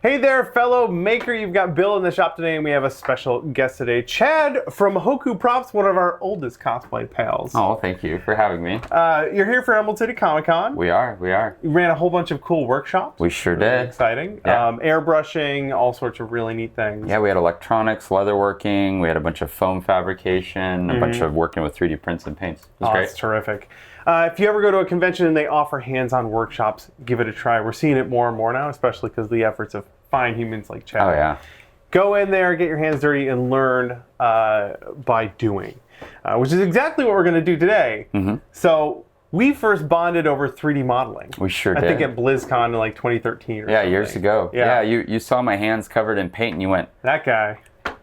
Hey there, fellow maker. You've got Bill in the shop today, and we have a special guest today, Chad from Hoku Props, one of our oldest cosplay pals. Oh, thank you for having me. You're here for Emerald City Comic Con. We are. You ran a whole bunch of cool workshops. We sure really did. Exciting. Yeah. Airbrushing, all sorts of really neat things. Yeah, we had electronics, leatherworking, we had a bunch of foam fabrication, a bunch of working with 3D prints and paints. It was great. That's terrific. If you ever go to a convention and they offer hands-on workshops, give it a try. We're seeing it more and more now, especially because of the efforts of fine humans like Chad. Oh, yeah. Go in there, get your hands dirty, and learn by doing, which is exactly what we're going to do today. So we first bonded over 3D modeling. We sure did. I think at BlizzCon in like 2013 or something. Yeah, years ago. Yeah. You saw my hands covered in paint and you went, that guy.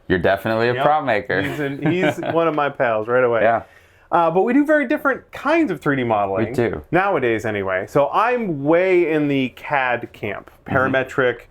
You're definitely a prop maker. He's one of my pals right away. Yeah. But we do very different kinds of 3D modeling. We do. Nowadays, anyway. So I'm way in the CAD camp. Parametric,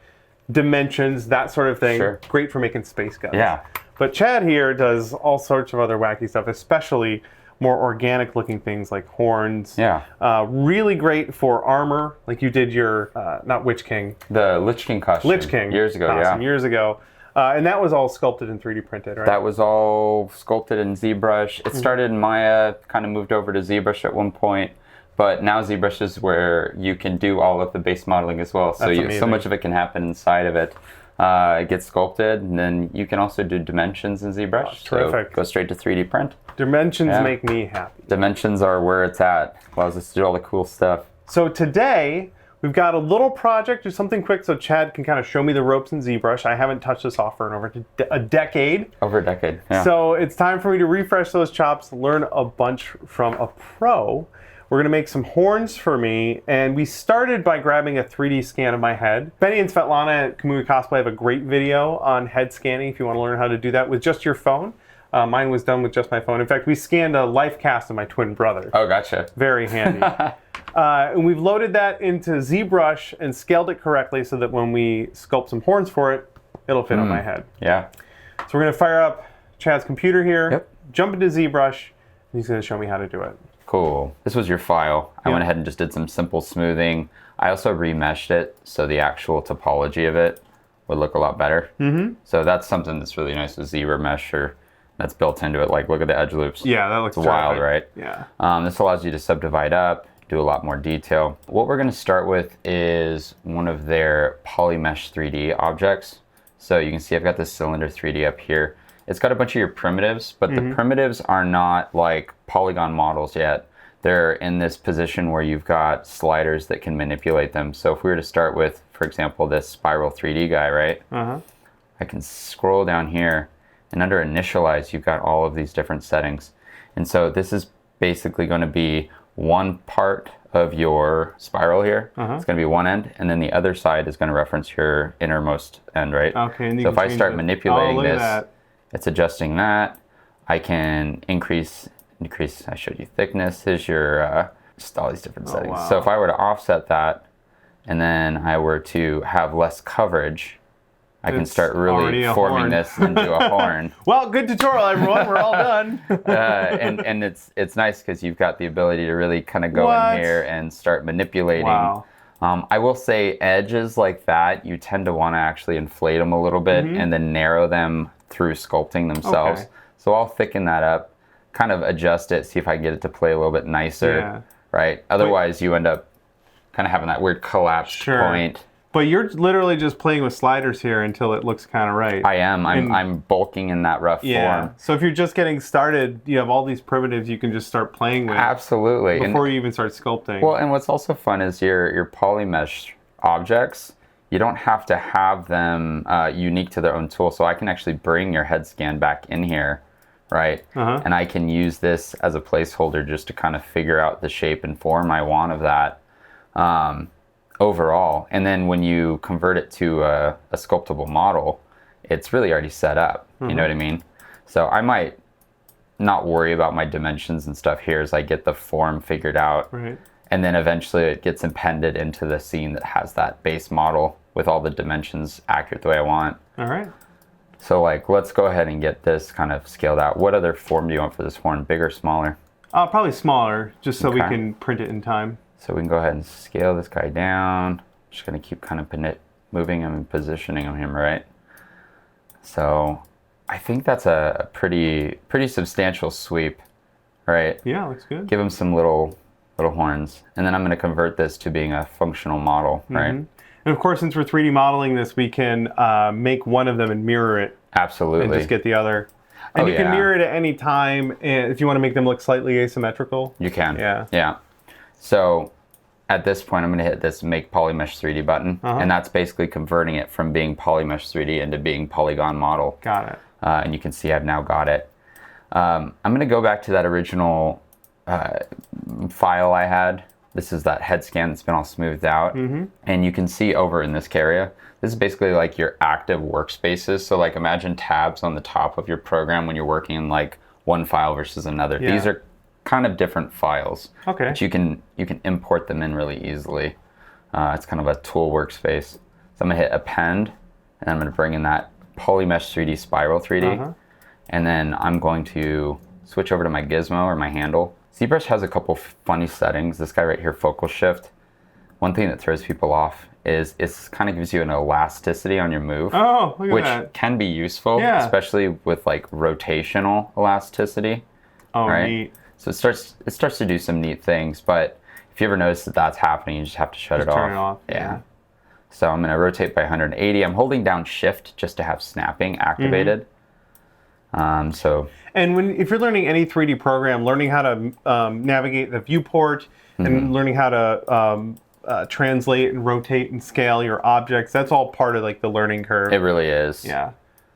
dimensions, that sort of thing. Sure. Great for making space guns. Yeah. But Chad here does all sorts of other wacky stuff, especially more organic looking things like horns. Yeah. Really great for armor, like you did your, not Witch King. The Lich King costume. Lich King. Years ago, awesome, years ago. And that was all sculpted and 3D printed, right? That was all sculpted in ZBrush. It started in Maya, kind of moved over to ZBrush at one point, but now ZBrush is where you can do all of the base modeling as well. So so much of it can happen inside of it. It gets sculpted, and then you can also do dimensions in ZBrush. Terrific. So go straight to 3D print. Dimensions make me happy. Dimensions are where it's at. Allows us to do all the cool stuff. So today, we've got a little project, just something quick so Chad can kind of show me the ropes in ZBrush. I haven't touched this software in over a decade. Over a decade, yeah. So it's time for me to refresh those chops, learn a bunch from a pro. We're going to make some horns for me, and we started by grabbing a 3D scan of my head. Benny and Svetlana at Kamui Cosplay have a great video on head scanning if you want to learn how to do that with just your phone. Mine was done with just my phone. In fact, we scanned a life cast of my twin brother. Oh, gotcha. Very handy. And we've loaded that into ZBrush and scaled it correctly so that when we sculpt some horns for it, it'll fit on my head. Yeah. So we're going to fire up Chad's computer here, Yep. jump into ZBrush, and he's going to show me how to do it. Cool. This was your file. I went ahead and just did some simple smoothing. I also remeshed it so the actual topology of it would look a lot better. So that's something that's really nice with ZBrush that's built into it. Like, look at the edge loops. Yeah, that looks wild, right? Yeah. This allows you to subdivide up, do a lot more detail. What we're going to start with is one of their polymesh 3D objects. So you can see I've got this cylinder 3D up here. It's got a bunch of your primitives, but the primitives are not like polygon models yet. They're in this position where you've got sliders that can manipulate them. So if we were to start with, for example, this spiral 3D guy, right? I can scroll down here, and under initialize, you've got all of these different settings. And so this is basically going to be one part of your spiral here. It's going to be one end, and then the other side is going to reference your innermost end, right? Okay. And so if I start manipulating this, that. it's adjusting that. I can increase, decrease, I showed you thickness. Here's your, just all these different settings. Wow. So if I were to offset that, and then I were to have less coverage, I can start really forming this into a horn. Well, good tutorial, everyone. We're all done. And it's nice because you've got the ability to really kind of go in here and start manipulating. Wow. I will say edges like that, you tend to want to actually inflate them a little bit and then narrow them through sculpting themselves. Okay. So I'll thicken that up, kind of adjust it, see if I can get it to play a little bit nicer, right? Otherwise, you end up kind of having that weird collapsed point. But you're literally just playing with sliders here until it looks kind of right. I am. I'm bulking in that rough form. So if you're just getting started, you have all these primitives you can just start playing with. Absolutely. Before you even start sculpting. Well, and what's also fun is your polymesh objects. You don't have to have them unique to their own tool. So I can actually bring your head scan back in here, right? And I can use this as a placeholder just to kind of figure out the shape and form I want of that. Overall, and then when you convert it to a sculptable model, it's really already set up. You know what I mean? So I might not worry about my dimensions and stuff here as I get the form figured out. Right. And then eventually it gets appended into the scene that has that base model with all the dimensions accurate the way I want. All right. So like, let's go ahead and get this kind of scaled out. What other form do you want for this horn? Bigger, smaller? Probably smaller, just so we can print it in time. So we can go ahead and scale this guy down. Just gonna keep kind of moving him and positioning him, right? So I think that's a pretty substantial sweep, right? Yeah, looks good. Give him some little horns. And then I'm going to convert this to being a functional model, right? And of course, since we're 3D modeling this, we can make one of them and mirror it. Absolutely. And just get the other. And you can mirror it at any time, and if you want to make them look slightly asymmetrical. You can. Yeah. Yeah. So at this point, I'm going to hit this Make Polymesh 3D button, and that's basically converting it from being Polymesh 3D into being Polygon Model. Got it. And you can see I've now got it. I'm going to go back to that original file I had. This is that head scan that's been all smoothed out. And you can see over in this area, this is basically like your active workspaces. So like imagine tabs on the top of your program when you're working in like one file versus another. Yeah. These are kind of different files. Okay. But you can import them in really easily. It's kind of a tool workspace. So I'm gonna hit append, and I'm gonna bring in that Polymesh 3D Spiral 3D. And then I'm going to switch over to my gizmo or my handle. ZBrush has a couple funny settings. This guy right here, focal shift. One thing that throws people off is it kind of gives you an elasticity on your move. Oh, look at which that. can be useful, especially with like rotational elasticity. Oh, right? neat. So it starts to do some neat things, but if you ever notice that that's happening, you just have to shut it off. Turn it off. Yeah. So I'm going to rotate by 180. I'm holding down shift just to have snapping activated. And if you're learning any 3D program, learning how to navigate the viewport and learning how to translate and rotate and scale your objects, that's all part of like the learning curve. It really is. Yeah.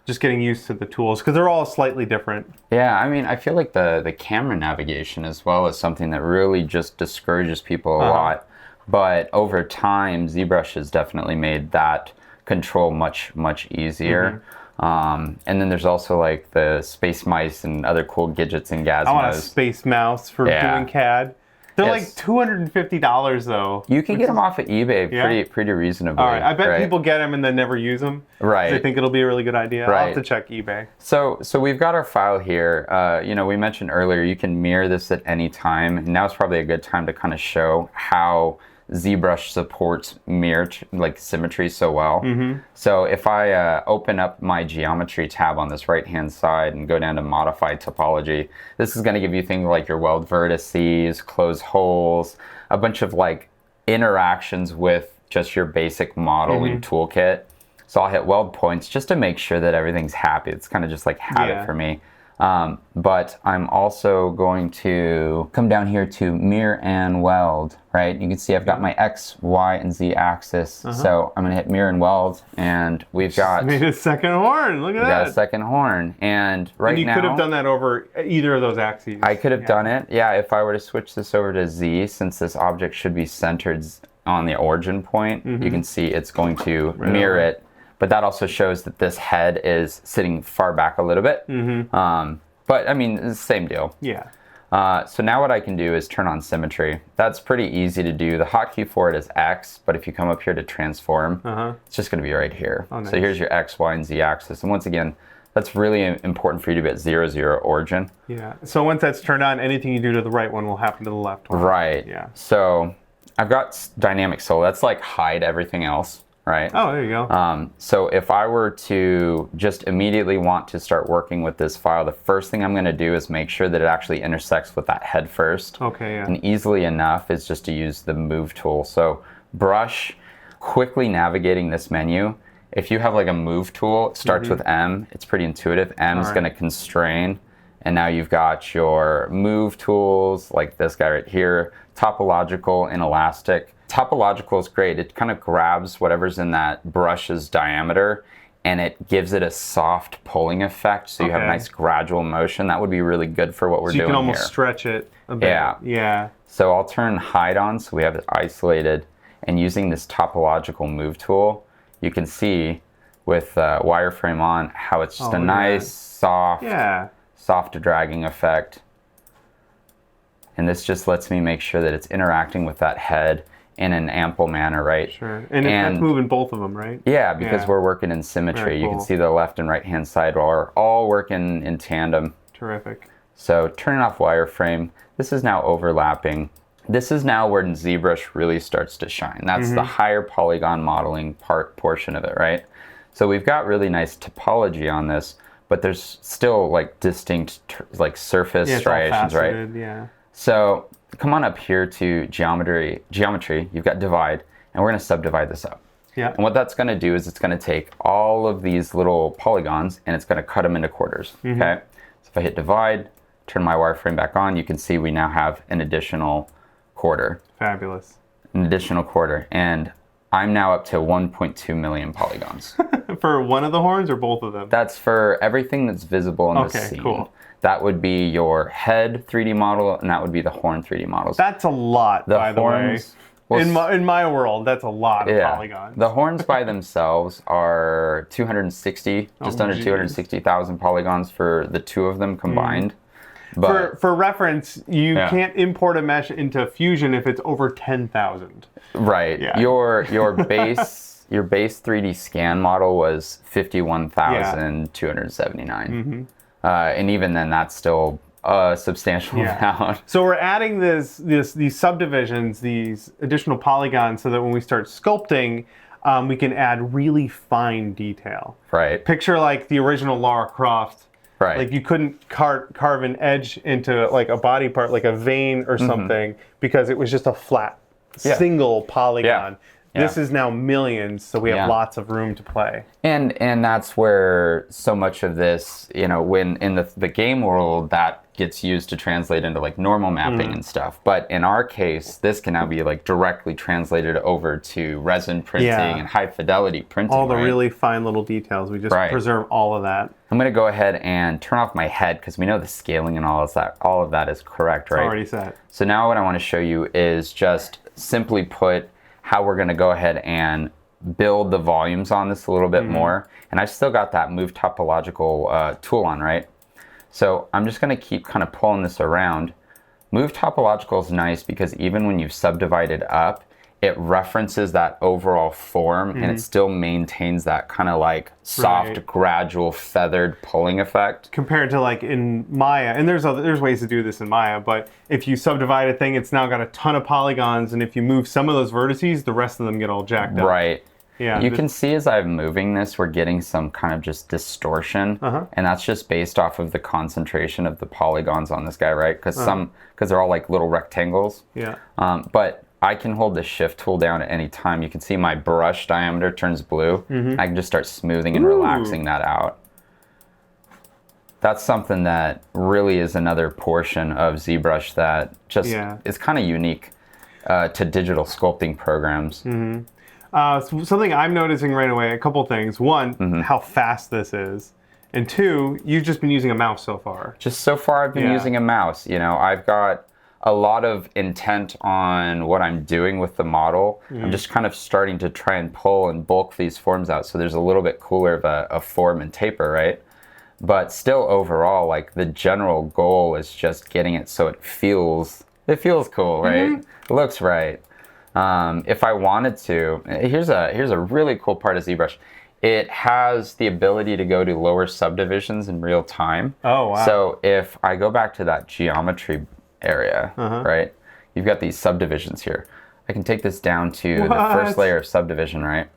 Just getting used to the tools because they're all slightly different. Yeah, I mean, I feel like the camera navigation as well is something that really just discourages people a lot. But over time, ZBrush has definitely made that control much easier. And then there's also like the space mice and other cool gadgets and gizmos. I want a space mouse for doing CAD. They're like $250 though. You can get them off of eBay pretty reasonably. All right, I bet people get them and then never use them. Right. They think it'll be a really good idea. I'll have to check eBay. So we've got our file here. You know, we mentioned earlier you can mirror this at any time. And now's probably a good time to kind of show how ZBrush supports mirror symmetry so well. So if I open up my geometry tab on this right hand side and go down to modify topology, this is going to give you things like your weld vertices, close holes, a bunch of like interactions with just your basic modeling toolkit. So I'll hit weld points just to make sure that everything's happy. It's kind of just like habit for me. But I'm also going to come down here to mirror and weld, right? You can see I've got my X, Y, and Z axis. So I'm gonna hit mirror and weld, and we've got made a second horn. Look at that. We got a second horn, and now you could have done that over either of those axes. I could have done it, yeah. If I were to switch this over to Z, since this object should be centered on the origin point, you can see it's going to mirror it. But that also shows that this head is sitting far back a little bit. But I mean, it's the same deal. Yeah. So now what I can do is turn on symmetry. That's pretty easy to do. The hotkey for it is X, but if you come up here to transform, it's just going to be right here. Oh, nice. So here's your X, Y, and Z axis. And once again, that's really important for you to be at 0, 0 origin. Yeah. So once that's turned on, anything you do to the right one will happen to the left one. Right. Yeah. So I've got dynamic solo. That's like hide everything else. Right? Oh, there you go. So if I were to just immediately want to start working with this file, the first thing I'm going to do is make sure that it actually intersects with that head first. Okay, yeah. And easily enough is just to use the move tool. So brush, quickly navigating this menu. If you have like a move tool, it starts with M. It's pretty intuitive. M is going to constrain. And now you've got your move tools, like this guy right here, topological and elastic. Topological is great. It kind of grabs whatever's in that brush's diameter and it gives it a soft pulling effect. So you have a nice gradual motion. That would be really good for what we're doing here. So you can almost stretch it a bit. Yeah. So I'll turn hide on so we have it isolated. And using this topological move tool, you can see with wireframe on how it's just a nice, soft dragging effect. And this just lets me make sure that it's interacting with that head in an ample manner, right? Sure. And it's moving both of them, right? Yeah, because we're working in symmetry. You can see the left and right hand side are all working in tandem. Terrific. So turning off wireframe, this is now overlapping This is now where ZBrush really starts to shine. That's the higher polygon modeling portion of it, right? So we've got really nice topology on this, but there's still like distinct like surface striations, right? Yeah. So come on up here to geometry. You've got divide, and we're going to subdivide this up. Yeah. And what that's going to do is it's going to take all of these little polygons and it's going to cut them into quarters. Okay. So if I hit divide, turn my wireframe back on, you can see we now have an additional quarter. Fabulous. An additional quarter. And I'm now up to 1.2 million polygons. For one of the horns or both of them? That's for everything that's visible in the scene. Cool. That would be your head 3D model, and that would be the horn 3D models. That's a lot, by the way. Well, in my world, that's a lot of polygons. The horns by themselves are 260, just under 260,000 polygons for the two of them combined. But for reference, you can't import a mesh into Fusion if it's over 10,000. Right. Yeah. Your base 3D scan model was 51,279. And even then, that's still a substantial amount. So we're adding these subdivisions, these additional polygons, so that when we start sculpting, we can add really fine detail. Right. Picture like the original Lara Croft. Right. Like you couldn't carve an edge into like a body part, like a vein or something, because it was just a flat, single polygon. This is now millions, so we have lots of room to play. And that's where so much of this, you know, when in the game world, that gets used to translate into like normal mapping and stuff. But in our case, this can now be like directly translated over to resin printing and high fidelity printing. All the really fine little details. We just preserve all of that. I'm going to go ahead and turn off my head because we know the scaling and all of that is correct, right? It's already set. So now what I want to show you is just simply put how we're going to go ahead and build the volumes on this a little bit more. And I've still got that move topological tool on, right? So I'm just going to keep kind of pulling this around. Move topological is nice because even when you've subdivided up, it references that overall form and it still maintains that kind of like soft, gradual, feathered pulling effect. Compared to like in Maya, and there's ways to do this in Maya, but if you subdivide a thing, it's now got a ton of polygons, and if you move some of those vertices, the rest of them get all jacked up. Right. Yeah. You can see as I'm moving this, we're getting some kind of just distortion, and that's just based off of the concentration of the polygons on this guy, right? Because they're all like little rectangles. Yeah. But I can hold the shift tool down at any time. You can see my brush diameter turns blue. I can just start smoothing and relaxing that out. That's something that really is another portion of ZBrush that just is kind of unique to digital sculpting programs. Something I'm noticing right away, a couple things. One, how fast this is. And two, you've just been using a mouse so far. Just so far I've been using a mouse. You know, I've got a lot of intent on what I'm doing with the model. I'm just kind of starting to try and pull and bulk these forms out so there's a little bit cooler of a form and taper, right? But still overall, like the general goal is just getting it so it feels cool, right? It looks right. If I wanted to, here's a really cool part of ZBrush. It has the ability to go to lower subdivisions in real time. Oh, wow. So if I go back to that geometry area, right? You've got these subdivisions here. I can take this down to the first layer of subdivision, right?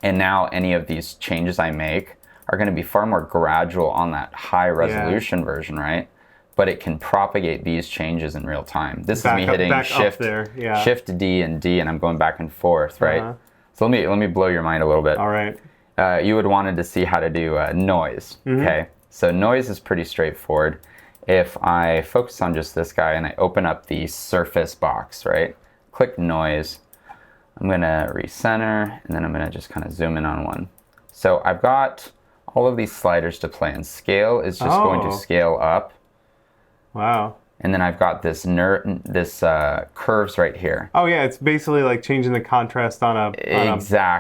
And now any of these changes I make are going to be far more gradual on that high resolution version, right? But it can propagate these changes in real time. This is me hitting Shift D and D, and I'm going back and forth, right? So let me blow your mind a little bit. All right. You would wanted to see how to do noise. Okay, so noise is pretty straightforward. If I focus on just this guy and I open up the surface box, right? Click noise. I'm gonna recenter, and then I'm gonna just kind of zoom in on one. So I've got all of these sliders to play, and scale is just going to scale up. Wow. And then I've got this curves right here. Oh yeah, it's basically like changing the contrast on a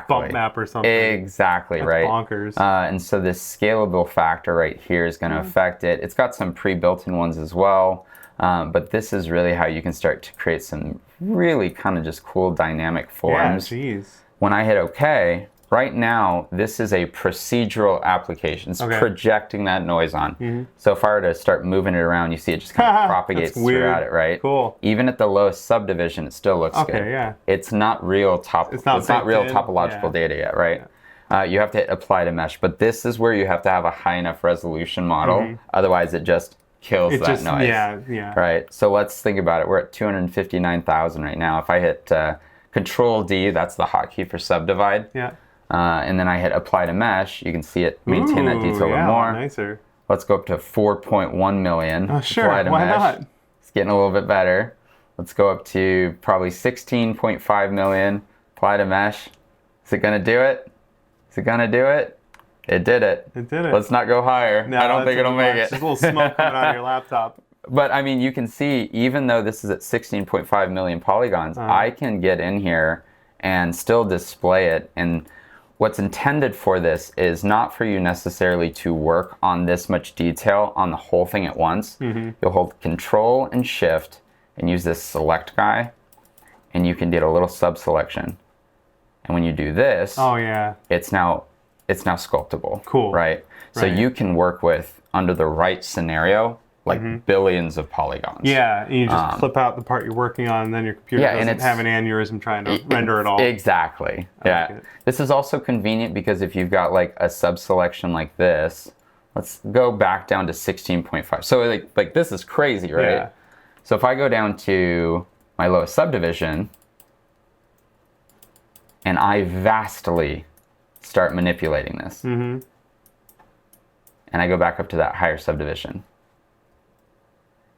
bump map or something. Exactly. That's right. Bonkers. And so this scalable factor right here is going to affect it. It's got some pre-built-in ones as well, but this is really how you can start to create some really kind of just cool dynamic forms. Yeah, geez. When I hit OK, Right now, this is a procedural application. It's Okay. projecting that noise on. So if I were to start moving it around, you see it just kind of propagates That's weird. throughout it, right? Cool. Even at the lowest subdivision, it still looks good. Okay, yeah. It's not real It's not real baked in. topological Yeah. data yet, right? You have to hit apply to mesh, but this is where you have to have a high enough resolution model. Otherwise, it just kills It that just, noise. yeah. Right. So let's think about it. We're at 259,000 right now. If I hit Control D, that's the hotkey for subdivide. Yeah. And then I hit apply to mesh, you can see it maintain that detail a little yeah, more. Nicer. Let's go up to 4.1 million. Oh, sure. Apply to Why mesh. not? It's getting a little bit better. Let's go up to probably 16.5 million. Apply to mesh. Is it going to do it? Is it going to do it? It did it. It did it. Let's not go higher. No, I don't think that's it'll too make much. it. Just a little smoke coming out of your laptop. But I mean, you can see, even though this is at 16.5 million polygons, I can get in here and still display it. And what's intended for this is not for you necessarily to work on this much detail on the whole thing at once. You'll hold Control and Shift and use this select guy, and you can get a little sub selection. And when you do this, Oh, yeah. it's now sculptable. Cool. Right? So Right. you can work with, under the right scenario, like billions of polygons. Yeah, and you just clip out the part you're working on, and then your computer Yeah, and doesn't it's- have an aneurysm trying to render it all. Exactly. Yeah. like it. This is also convenient because if you've got like a sub-selection like this, let's go back down to 16.5. So like this is crazy, right? Yeah. So if I go down to my lowest subdivision and I vastly start manipulating this, and I go back up to that higher subdivision,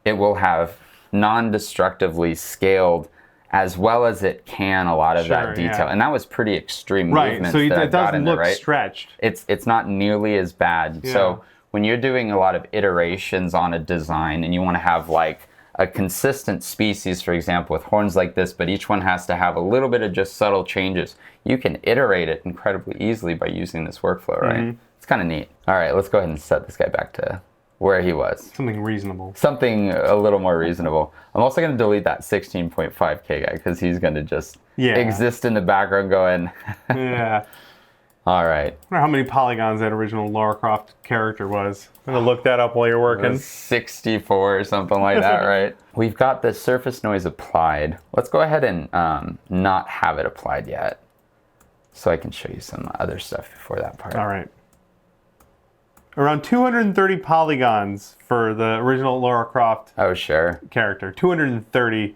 it will have non-destructively scaled as well as it can a lot of Sure, that detail. yeah. And that was pretty extreme Right, movements so that it I've got doesn't in there, look right? stretched. It's not nearly as bad. Yeah. So when you're doing a lot of iterations on a design and you want to have like a consistent species, for example, with horns like this, but each one has to have a little bit of just subtle changes, you can iterate it incredibly easily by using this workflow, right? It's kind of neat. All right, let's go ahead and set this guy back to where he was. Something reasonable. Something a little more reasonable. I'm also going to delete that 16.5K guy because he's going to just exist in the background going, Yeah. all right. I wonder how many polygons that original Lara Croft character was. I'm going to look that up while you're working. 64 or something like that, right? We've got the surface noise applied. Let's go ahead and not have it applied yet so I can show you some other stuff before that part. All right. Around 230 polygons for the original Lara Croft Oh, sure. character. 230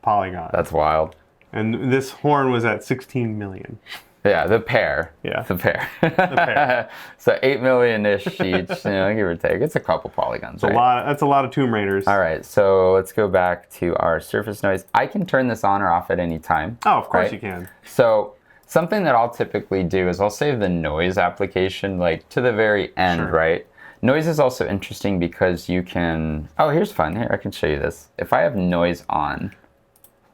polygons. That's wild. And this horn was at 16 million. Yeah, the pair. Yeah. The pair. pair. So 8 million-ish each, give or take. It's a couple polygons, right? That's a lot of Tomb Raiders. All right, so let's go back to our surface noise. I can turn this on or off at any time. Oh, of course right? you can. So something that I'll typically do is I'll save the noise application like to the very end, Sure. right? Noise is also interesting because you can, oh, here's fun. Here, I can show you this. If I have noise on,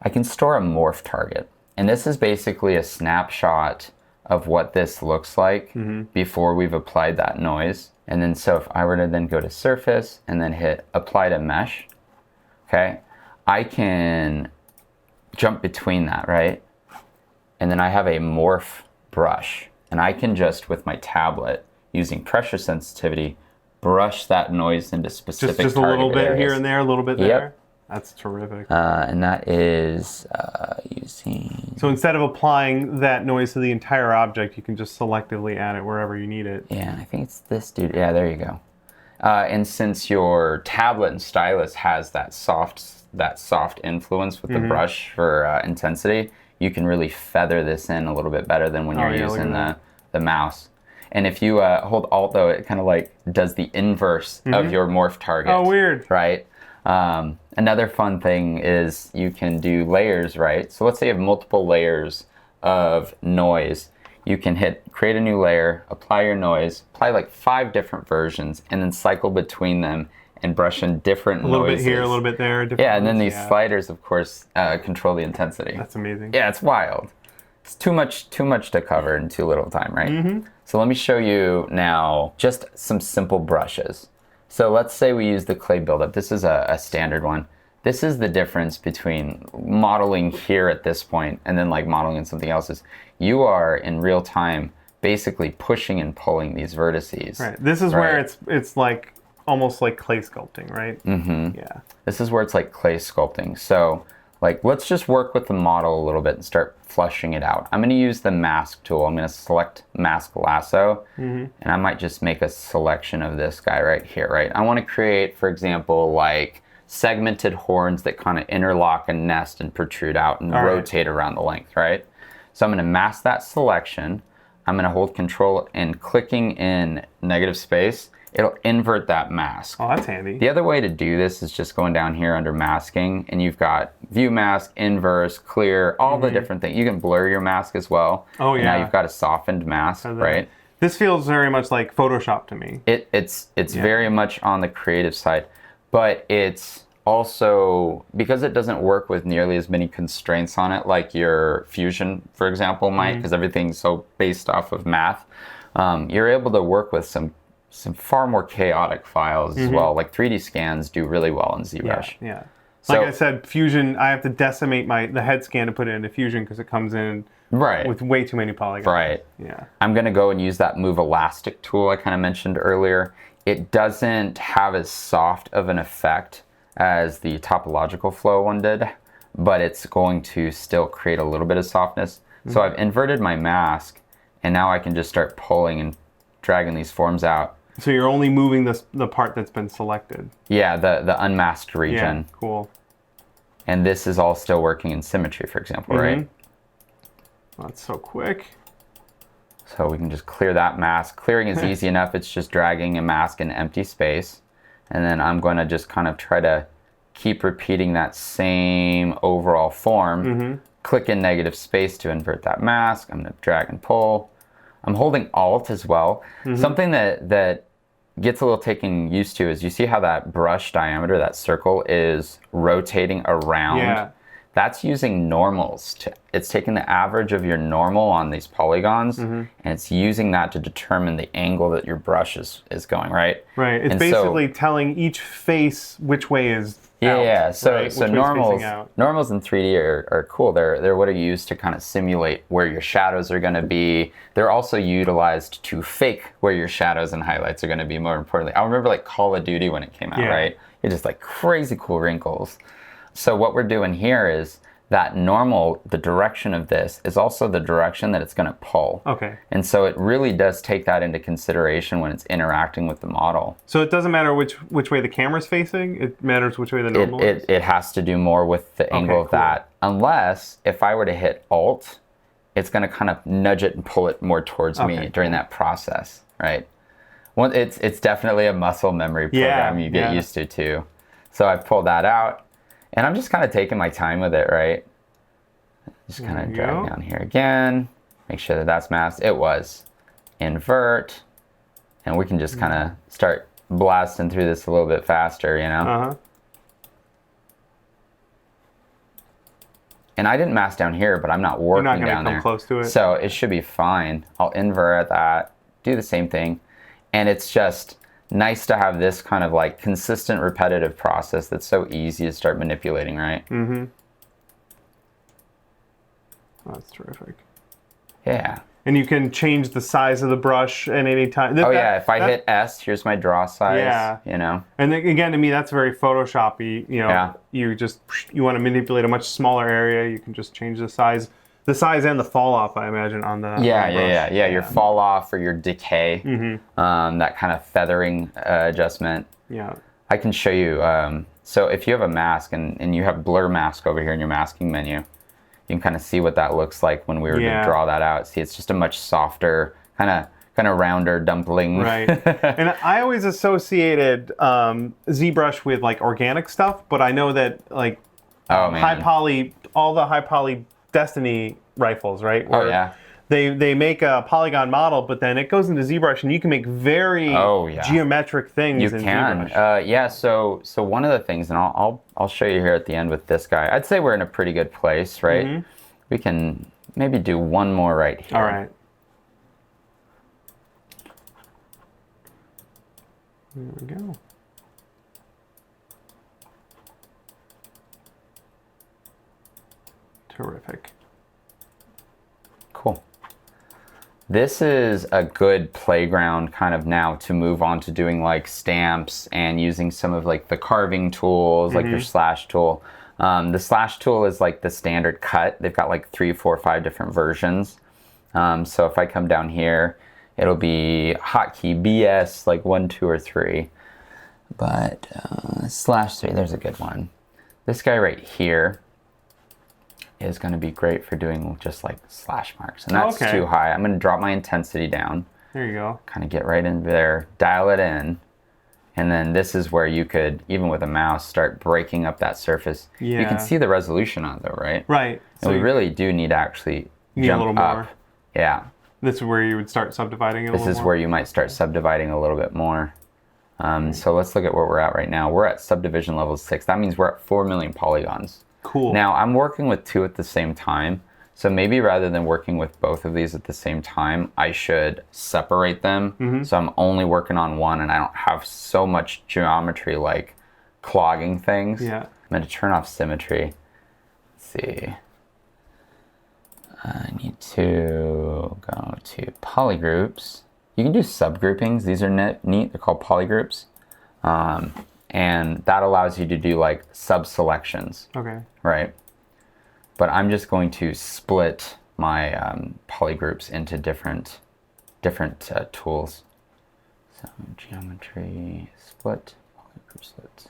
I can store a morph target. And this is basically a snapshot of what this looks like before we've applied that noise. And then so if I were to then go to surface and then hit apply to mesh, okay, I can jump between that, right? And then I have a morph brush. And I can just, with my tablet, using pressure sensitivity, brush that noise into specific Just a little targeted bit areas. here and there, a little bit Yep. there. That's terrific. And that is using... So instead of applying that noise to the entire object, you can just selectively add it wherever you need it. Yeah, I think it's this dude. Yeah, there you go. And since your tablet and stylus has that soft influence with the brush for intensity, you can really feather this in a little bit better than when you're yeah, look using at the mouse. And if you hold Alt, though, it kind of like does the inverse of your morph target. Oh, weird. Right? Another fun thing is you can do layers, right? So let's say you have multiple layers of noise. You can hit create a new layer, apply your noise, apply like 5 different versions, and then cycle between them and brush in different noises. A little bit here, a little bit there. Yeah, and then ones, these sliders, of course, control the intensity. That's amazing. Yeah, it's wild. It's too much to cover in too little time, right? So let me show you now just some simple brushes. So let's say we use the clay buildup. This is a standard one. This is the difference between modeling here at this point and then like modeling in something else. Is you are in real time basically pushing and pulling these vertices. Right. This is where it's like almost like clay sculpting, right? Mm-hmm. Yeah. This is where it's like clay sculpting. So like, let's just work with the model a little bit and start flushing it out. I'm going to use the mask tool. I'm going to select mask lasso, and I might just make a selection of this guy right here, right? I want to create, for example, like segmented horns that kind of interlock and nest and protrude out and rotate around the length, right? So I'm going to mask that selection. I'm going to hold Control and clicking in negative space, it'll invert that mask. Oh, that's handy. The other way to do this is just going down here under masking, and you've got view mask, inverse, clear, all the different things. You can blur your mask as well. Oh, yeah. And now you've got a softened mask, right? This feels very much like Photoshop to me. It's very much on the creative side, but it's also, because it doesn't work with nearly as many constraints on it like your Fusion, for example, might, because everything's so based off of math, you're able to work with some far more chaotic files as well. Like 3D scans do really well in ZBrush. Yeah. Like I said, Fusion, I have to decimate the head scan to put it into Fusion because it comes in with way too many polygons. Right. Yeah. I'm going to go and use that Move Elastic tool I kind of mentioned earlier. It doesn't have as soft of an effect as the topological flow one did, but it's going to still create a little bit of softness. So I've inverted my mask, and now I can just start pulling and dragging these forms out. So you're only moving the part that's been selected. Yeah, the unmasked region. Yeah, cool. And this is all still working in symmetry, for example, right? That's so quick. So we can just clear that mask. Clearing is easy enough. It's just dragging a mask in empty space. And then I'm going to just kind of try to keep repeating that same overall form. Click in negative space to invert that mask. I'm going to drag and pull. I'm holding Alt as well. Something that gets a little taken used to is you see how that brush diameter, that circle, is rotating around. Yeah. That's using normals. It's taking the average of your normal on these polygons, and it's using that to determine the angle that your brush is going, right? Right. It's basically telling each face which way is out. Yeah. So, right? so normals in 3D are cool. They're what are used to kind of simulate where your shadows are going to be. They're also utilized to fake where your shadows and highlights are going to be, more importantly. I remember like Call of Duty when it came out, right? It's just like crazy cool wrinkles. So what we're doing here is that normal, the direction of this is also the direction that it's going to pull. Okay. And so it really does take that into consideration when it's interacting with the model. So it doesn't matter which way the camera's facing, it matters which way the normal is? It has to do more with the angle of that. Unless, if I were to hit Alt, it's going to kind of nudge it and pull it more towards me during that process, right? Well, it's definitely a muscle memory program you get used to too. So I pulled that out. And I'm just kind of taking my time with it, right? Just kind of drag down here again. Make sure that that's masked. It was. Invert. And we can just kind of start blasting through this a little bit faster, you know? And I didn't mask down here, but I'm not working down there. You're not going to come close to it? So it should be fine. I'll invert that, do the same thing. And it's just nice to have this kind of like consistent, repetitive process that's so easy to start manipulating, right? Oh, that's terrific. Yeah. And you can change the size of the brush at any time. If I hit S, here's my draw size, you know? And then, again, to me, that's very Photoshop-y, you know? You want to manipulate a much smaller area, you can just change the size and the fall off, I imagine, on the brush. Yeah. Your fall off or your decay, that kind of feathering adjustment. Yeah. I can show you. So if you have a mask and you have blur mask over here in your masking menu, you can kind of see what that looks like when we were to draw that out. See, it's just a much softer, kind of rounder dumpling. Right. And I always associated ZBrush with like organic stuff, but I know that like high poly, all the high poly Destiny rifles, right? Where they make a polygon model, but then it goes into ZBrush, and you can make very geometric things. You can, ZBrush. So one of the things, and I'll show you here at the end with this guy. I'd say we're in a pretty good place, right? We can maybe do one more right here. All right. There we go. Terrific. Cool. This is a good playground kind of now to move on to doing like stamps and using some of like the carving tools, like your slash tool. The slash tool is like the standard cut. They've got like 3, 4, 5 different versions. So if I come down here, it'll be hotkey BS, like 1, 2, or 3. But slash 3, there's a good one. This guy right here is going to be great for doing just like slash marks. And that's too high. I'm going to drop my intensity down. There you go. Kind of get right in there, dial it in. And then this is where you could, even with a mouse, start breaking up that surface. Yeah. You can see the resolution on it though, right? Right. And we really do need to actually jump a little up. more. Yeah. This is where you would start subdividing it a little more? This is where you might start subdividing a little bit more. So let's look at where we're at right now. We're at subdivision level 6. That means we're at 4 million polygons. Cool. Now I'm working with 2 at the same time. So maybe rather than working with both of these at the same time, I should separate them. So I'm only working on one and I don't have so much geometry like clogging things. Yeah. I'm going to turn off symmetry. Let's see. I need to go to polygroups. You can do subgroupings. These are neat. They're called polygroups. And that allows you to do like sub-selections. Okay. Right? But I'm just going to split my polygroups into different tools. So geometry, split, polygroup split.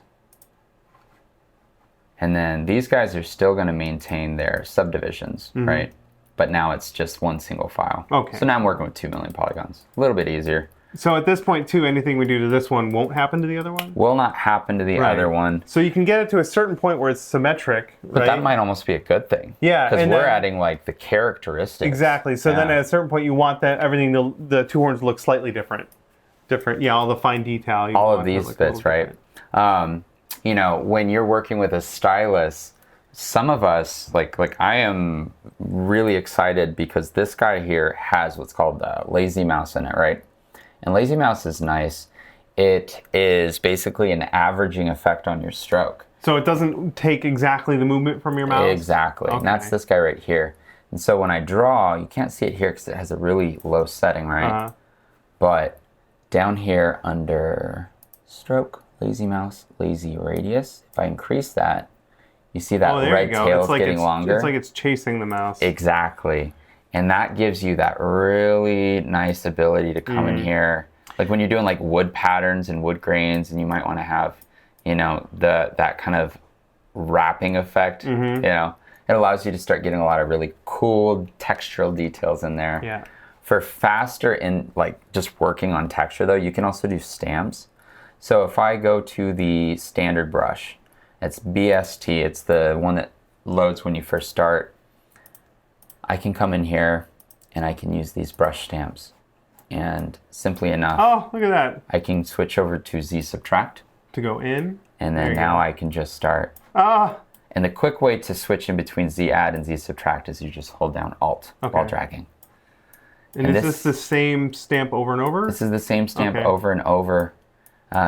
And then these guys are still going to maintain their subdivisions, right? But now it's just one single file. Okay. So now I'm working with 2 million polygons. A little bit easier. So at this point too, anything we do to this one won't happen to the other one? Will not happen to the other one. So you can get it to a certain point where it's symmetric, right? But that might almost be a good thing. Yeah. Because we're adding like the characteristics. Exactly. So then at a certain point you want that everything, the 2 horns look slightly different. Yeah, all the fine detail. All of these bits, right? You know, when you're working with a stylus, some of us, like I am really excited because this guy here has what's called lazy mouse in it, right? And lazy mouse is nice. It is basically an averaging effect on your stroke. So it doesn't take exactly the movement from your mouse? Exactly. Okay. And that's this guy right here. And so when I draw, you can't see it here because it has a really low setting, right? But down here under stroke, lazy mouse, lazy radius, if I increase that, you see that red tail is getting longer. It's like it's chasing the mouse. Exactly. And that gives you that really nice ability to come in here. Like when you're doing like wood patterns and wood grains and you might want to have, you know, that kind of wrapping effect, you know, it allows you to start getting a lot of really cool textural details in there. Yeah. For faster in like just working on texture though, you can also do stamps. So if I go to the standard brush, it's BST, it's the one that loads when you first start. I can come in here and I can use these brush stamps. And simply enough, oh, look at that. I can switch over to Z subtract. To go in. And then now I can just start. Ah. And the quick way to switch in between Z add and Z subtract is you just hold down Alt while dragging. And is this the same stamp over and over? This is the same stamp over and over.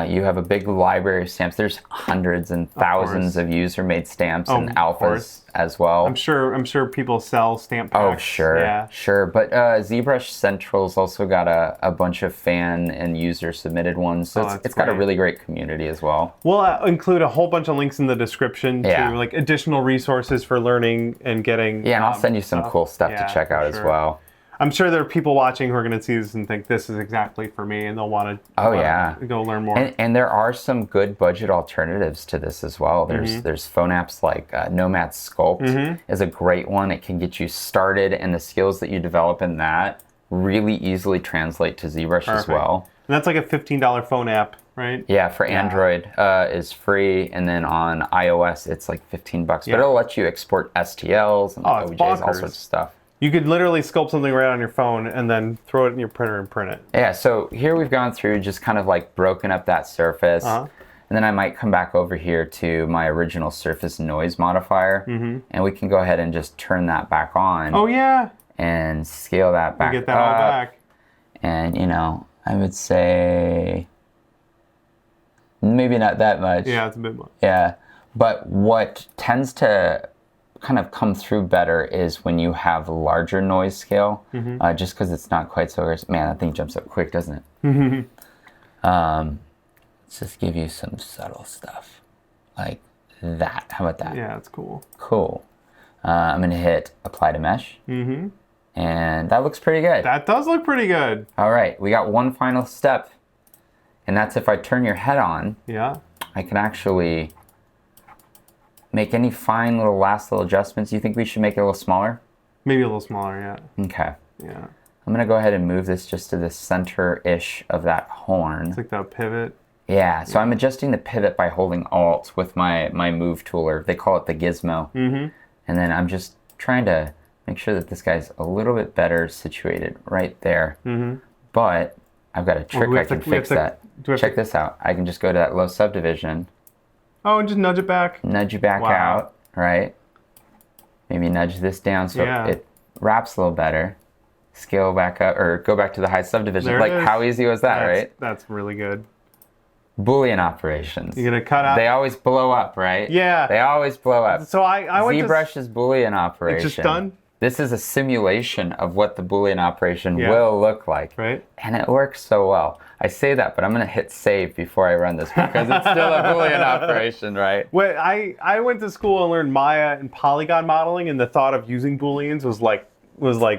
You have a big library of stamps. There's hundreds and thousands of user-made stamps and alphas as well. I'm sure people sell stamp packs. Oh, sure, yeah. sure. But ZBrush Central's also got a bunch of fan and user-submitted ones. So it's got a really great community as well. We'll include a whole bunch of links in the description to like additional resources for learning and getting. Yeah, and I'll send you some cool stuff to check out as well. I'm sure there are people watching who are going to see this and think this is exactly for me, and they'll want to go learn more. And there are some good budget alternatives to this as well. There's phone apps like Nomad Sculpt is a great one. It can get you started, and the skills that you develop in that really easily translate to ZBrush as well. And that's like a $15 phone app, right? Yeah, for Android is free, and then on iOS it's like $15. But it'll let you export STLs and OBJs, all sorts of stuff. You could literally sculpt something right on your phone and then throw it in your printer and print it. Yeah, so here we've gone through just kind of like broken up that surface. And then I might come back over here to my original surface noise modifier. And we can go ahead and just turn that back on. Oh, yeah. And scale that back get that all back. And, you know, I would say maybe not that much. Yeah, it's a bit much. Yeah, but what tends to kind of come through better is when you have larger noise scale, just because it's not quite so... Man, that thing jumps up quick, doesn't it? Let's just give you some subtle stuff like that. How about that? Yeah, it's cool. Cool. I'm going to hit apply to mesh. And that looks pretty good. That does look pretty good. All right, we got one final step. And that's if I turn your head on, I can actually make any fine little last little adjustments. You think we should make it a little smaller? Maybe a little smaller, yeah. Okay. Yeah. I'm going to go ahead and move this just to the center-ish of that horn. It's like that pivot. Yeah, so I'm adjusting the pivot by holding Alt with my move tool, or they call it the gizmo. And then I'm just trying to make sure that this guy's a little bit better situated right there. But I've got a trick I can fix that. Check this out. I can just go to that low subdivision. Oh, and just nudge it back. Nudge you back out, right? Maybe nudge this down so it wraps a little better. Scale back up, or go back to the high subdivision. There like, how easy was that, right? That's really good. Boolean operations. You're gonna cut out. They always blow up, right? Yeah. They always blow up. So I went ZBrush's Boolean operation. It's just done? This is a simulation of what the Boolean operation will look like. Right. And it works so well. I say that, but I'm going to hit save before I run this because it's still a Boolean operation, right? Well, I went to school and learned Maya and polygon modeling, and the thought of using Booleans was like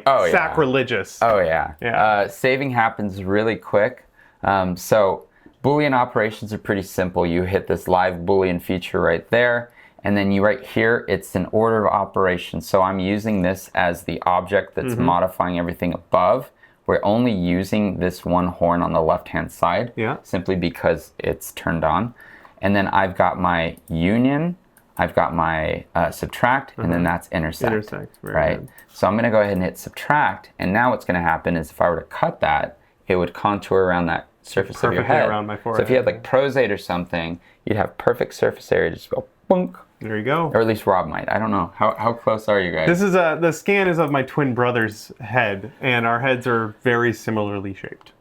sacrilegious. Oh, yeah. Saving happens really quick. So Boolean operations are pretty simple. You hit this live Boolean feature right there. And then you right here, it's an order of operations. So I'm using this as the object that's modifying everything above. We're only using this one horn on the left-hand side, simply because it's turned on. And then I've got my union, I've got my subtract, and then that's intersect. Right? Good. So I'm going to go ahead and hit subtract. And now what's going to happen is if I were to cut that, it would contour around that surface of your head. Around my forehead. So if you had like prosate or something, you'd have perfect surface area to just go boonk. There you go. Or at least Rob might. I don't know. How close are you guys? This is the scan is of my twin brother's head, and our heads are very similarly shaped.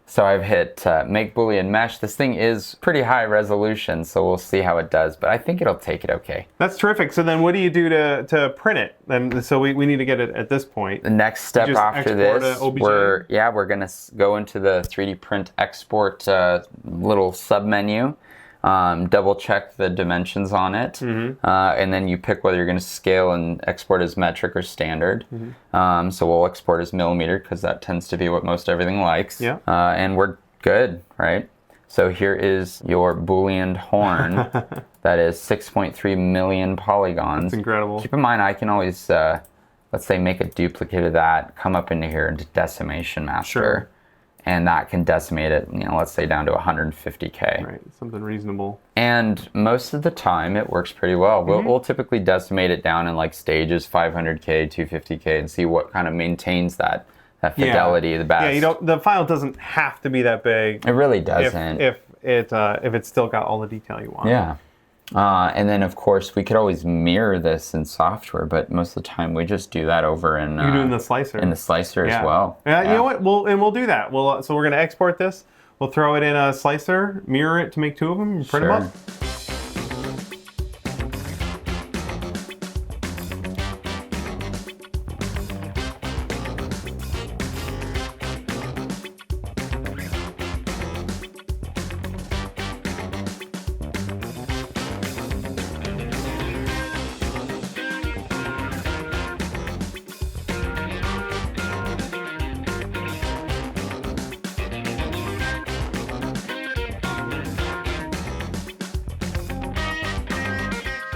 So I've hit make Boolean mesh. This thing is pretty high resolution, so we'll see how it does. But I think it'll take it okay. That's terrific. So then what do you do to print it? And so we need to get it at this point. The next step after this, we're going to go into the 3D print export little sub-menu. Double check the dimensions on it, and then you pick whether you're going to scale and export as metric or standard. So we'll export as millimeter because that tends to be what most everything likes. And we're good, right? So here is your Boolean horn that is 6.3 million polygons. That's incredible. Keep in mind, I can always, let's say, make a duplicate of that, come up into here into Decimation Master. And that can decimate it, let's say down to 150K. Right, something reasonable. And most of the time, it works pretty well. We'll typically decimate it down in like stages, 500K, 250K, and see what kind of maintains that fidelity the best. Yeah, the file doesn't have to be that big. It really doesn't. If it's still got all the detail you want. Yeah. And then, of course, we could always mirror this in software, but most of the time we just do that over in... you do in the slicer. In the slicer as well. Yeah, you know what? We'll do that. So we're going to export this. We'll throw it in a slicer, mirror it to make two of them, and print them up.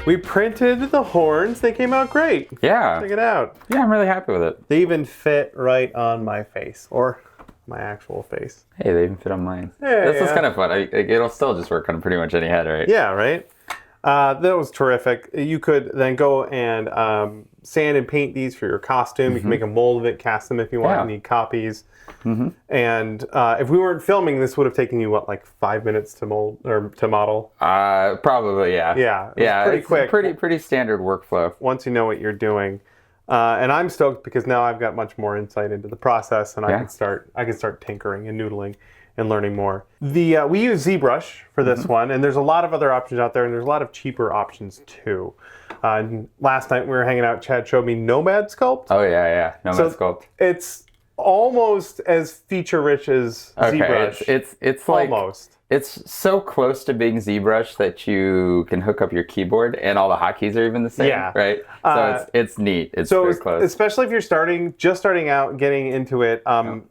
We printed the horns. They came out great. Yeah. Check it out. Yeah, I'm really happy with it. They even fit right on my face, or my actual face. Hey, they even fit on mine. Yeah, this is kind of fun. It'll still just work on pretty much any head, right? Yeah, right? That was terrific. You could then go and sand and paint these for your costume. You can make a mold of it, cast them if you want. You need copies. And if we weren't filming, this would have taken you, what, like 5 minutes to mold or to model? Probably, yeah. Yeah, yeah, pretty quick. Pretty standard workflow. Once you know what you're doing. And I'm stoked because now I've got much more insight into the process, and I can start tinkering and noodling and learning more. We use ZBrush for this one, and there's a lot of other options out there, and there's a lot of cheaper options too. And last night we were hanging out, Chad showed me Nomad Sculpt. Oh yeah, Nomad Sculpt. It's almost as feature rich as ZBrush. It's like almost. It's so close to being ZBrush that you can hook up your keyboard and all the hotkeys are even the same. Yeah. Right. So it's neat. It's very close. Especially if you're just starting out, getting into it,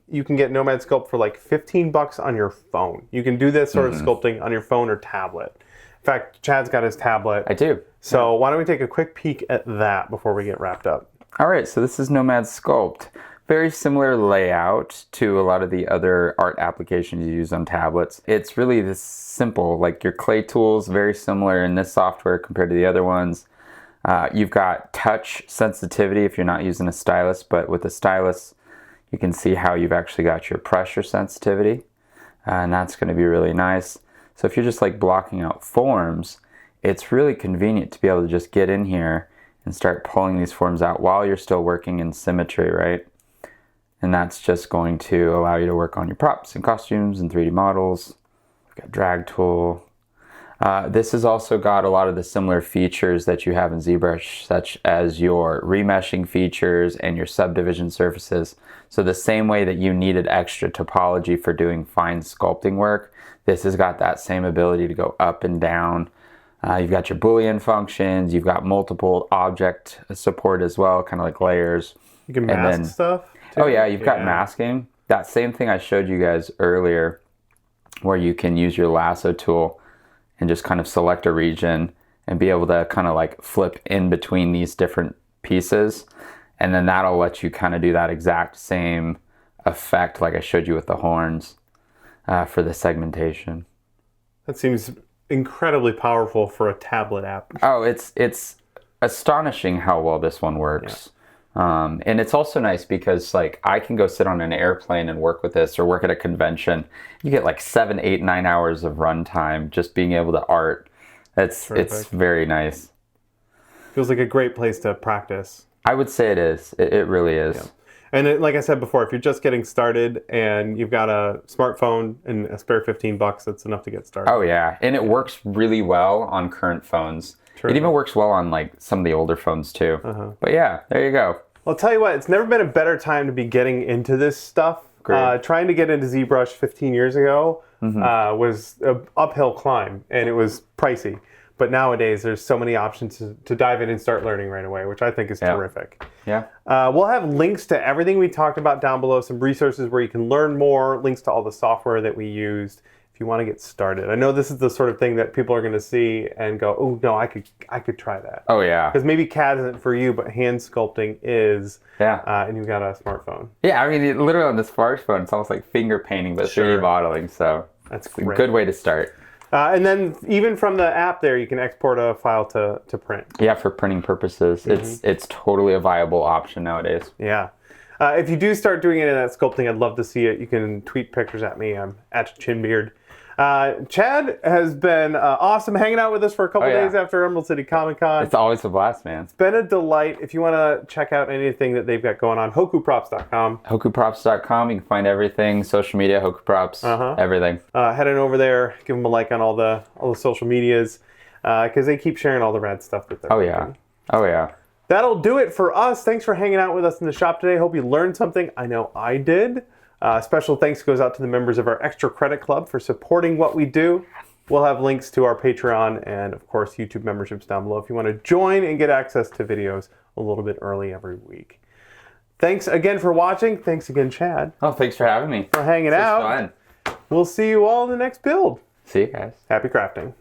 you can get Nomad Sculpt for like $15 on your phone. You can do this sort of sculpting on your phone or tablet. In fact, Chad's got his tablet. I do. So why don't we take a quick peek at that before we get wrapped up? All right, so this is Nomad Sculpt. Very similar layout to a lot of the other art applications you use on tablets. It's really this simple, like your clay tools, very similar in this software compared to the other ones. You've got touch sensitivity if you're not using a stylus, but with a stylus, you can see how you've actually got your pressure sensitivity, and that's going to be really nice. So if you're just like blocking out forms, it's really convenient to be able to just get in here and start pulling these forms out while you're still working in symmetry, right? And that's just going to allow you to work on your props and costumes and 3D models. We've got drag tool. This has also got a lot of the similar features that you have in ZBrush, such as your remeshing features and your subdivision surfaces. So the same way that you needed extra topology for doing fine sculpting work, this has got that same ability to go up and down. You've got your Boolean functions. You've got multiple object support as well, kind of like layers. You can mask stuff too? Oh yeah, you've got masking. That same thing I showed you guys earlier, where you can use your lasso tool and just kind of select a region and be able to kind of like flip in between these different pieces. And then that'll let you kind of do that exact same effect like I showed you with the horns for the segmentation. That seems incredibly powerful for a tablet app. Oh, it's astonishing how well this one works. Yeah. And it's also nice because like I can go sit on an airplane and work with this or work at a convention. You get like 7, 8, 9 hours of runtime just being able to art. It's very nice. Feels like a great place to practice. I would say it is. It really is. Yeah. And like I said before, if you're just getting started and you've got a smartphone and a spare $15, that's enough to get started. Oh yeah, and it works really well on current phones. True. It even works well on like some of the older phones too. But yeah, there you go. Well, I'll tell you what, it's never been a better time to be getting into this stuff. Trying to get into ZBrush 15 years ago was an uphill climb, and it was pricey. But nowadays, there's so many options to dive in and start learning right away, which I think is terrific. Yeah. We'll have links to everything we talked about down below, some resources where you can learn more, links to all the software that we used if you want to get started. I know this is the sort of thing that people are going to see and go, oh, no, I could try that. Oh, yeah. Because maybe CAD isn't for you, but hand sculpting is. Yeah. And you've got a smartphone. Yeah, I mean, literally on the smartphone, it's almost like finger painting, but 3D modeling. So that's a good way to start. And then even from the app there, you can export a file to print. Yeah, for printing purposes. It's totally a viable option nowadays. Yeah. If you do start doing any of that sculpting, I'd love to see it. You can tweet pictures at me. I'm at Chinbeard. Chad has been awesome hanging out with us for a couple days after Emerald City Comic Con. It's always a blast, man. It's been a delight. If you want to check out anything that they've got going on, HokuProps.com. HokuProps.com. You can find everything, social media, Hoku Props, everything. Head on over there, give them a like on all the social medias, because they keep sharing all the rad stuff that they're making. Oh yeah. That'll do it for us. Thanks for hanging out with us in the shop today. Hope you learned something. I know I did. Special thanks goes out to the members of our Extra Credit Club for supporting what we do. We'll have links to our Patreon and, of course, YouTube memberships down below if you want to join and get access to videos a little bit early every week. Thanks again for watching. Thanks again, Chad. Oh, thanks for having me. For hanging out. Fun. We'll see you all in the next build. See you guys. Happy crafting.